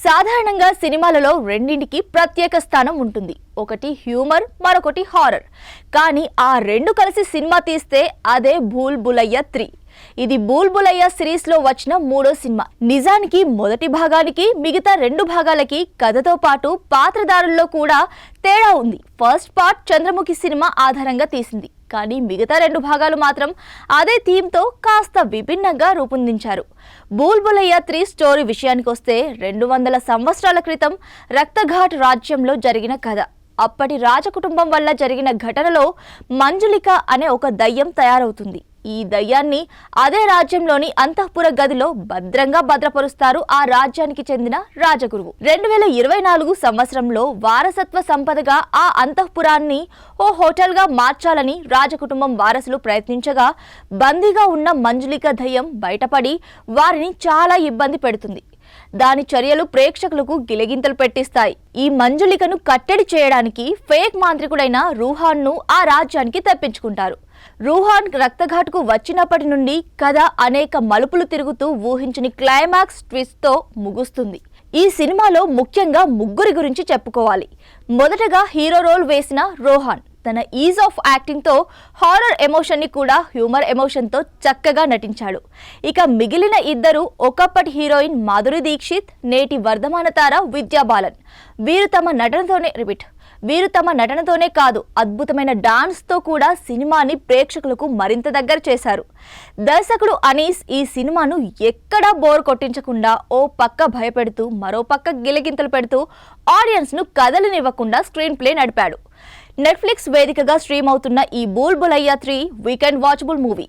సాధారణంగా సినిమాలలో రెండింటికి ప్రత్యేక స్థానం ఉంటుంది. ఒకటి హ్యూమర్, మరొకటి హారర్. కానీ ఆ రెండు కలిసి సినిమా తీస్తే అదే భూల్ భులయ్యా 3. ఇది భూల్ భులయ్యా సిరీస్ లో వచ్చిన మూడో సినిమా. నిజానికి మొదటి భాగానికి మిగతా రెండు భాగాలకి కథతో పాటు పాత్రధారుల్లో కూడా తేడా ఉంది. ఫస్ట్ పార్ట్ చంద్రముఖి సినిమా ఆధారంగా తీసింది, కానీ మిగతా రెండు భాగాలు మాత్రం అదే థీమ్తో కాస్త విభిన్నంగా రూపొందించారు. భూల్ భులయ్యా 3 స్టోరీ విషయానికొస్తే 200 సంవత్సరాల క్రితం రక్తఘాట్ రాజ్యంలో జరిగిన కథ. అప్పటి రాజకుటుంబం వల్ల జరిగిన ఘటనలో మంజులిక అనే ఒక దయ్యం తయారవుతుంది. ఈ దయ్యాన్ని అదే రాజ్యంలోని అంతఃపుర గదిలో భద్రంగా భద్రపరుస్తారు ఆ రాజ్యానికి చెందిన రాజగురువు. 2024 సంవత్సరంలో వారసత్వ సంపదగా ఆ అంతఃపురాన్ని ఓ హోటల్గా మార్చాలని రాజకుటుంబం వారసులు ప్రయత్నించగా బందీగా ఉన్న మంజులిక దయ్యం బయటపడి వారిని చాలా ఇబ్బంది పెడుతుంది. దాని చర్యలు ప్రేక్షకులకు గిలగింతలు పెట్టిస్తాయి. ఈ మంజులికను కట్టడి చేయడానికి ఫేక్ మాంత్రికుడైన రూహాన్ను ఆ రాజ్యానికి తెప్పించుకుంటారు. రూహాన్ రక్తఘాట్కు వచ్చినప్పటి నుండి కథ అనేక మలుపులు తిరుగుతూ ఊహించని క్లైమాక్స్ ట్విస్ట్తో ముగుస్తుంది. ఈ సినిమాలో ముఖ్యంగా ముగ్గురి గురించి చెప్పుకోవాలి. మొదటగా హీరో రోల్ వేసిన రోహాన్ తన ఈజ్ ఆఫ్ యాక్టింగ్తో హారర్ ఎమోషన్ని కూడా హ్యూమర్ ఎమోషన్తో చక్కగా నటించాడు. ఇక మిగిలిన ఇద్దరు ఒకప్పటి హీరోయిన్ మాధురి దీక్షిత్, నేటి వర్ధమాన తార విద్యా బాలన్. వీరు తమ నటనతోనే కాదు, అద్భుతమైన డాన్స్తో కూడా సినిమాని ప్రేక్షకులకు మరింత దగ్గర చేశారు. దర్శకుడు అనీస్ ఈ సినిమాను ఎక్కడా బోర్ కొట్టించకుండా ఓ పక్క భయపెడుతూ మరో పక్క గిలగింతలు పెడుతూ ఆడియన్స్ను కదలనివ్వకుండా స్క్రీన్ ప్లే నడిపాడు. నెట్ఫ్లిక్స్ వేదికగా స్ట్రీమ్ అవుతున్న ఈ భూల్ భులయ్యా 3 వీకెండ్ వాచబుల్ మూవీ.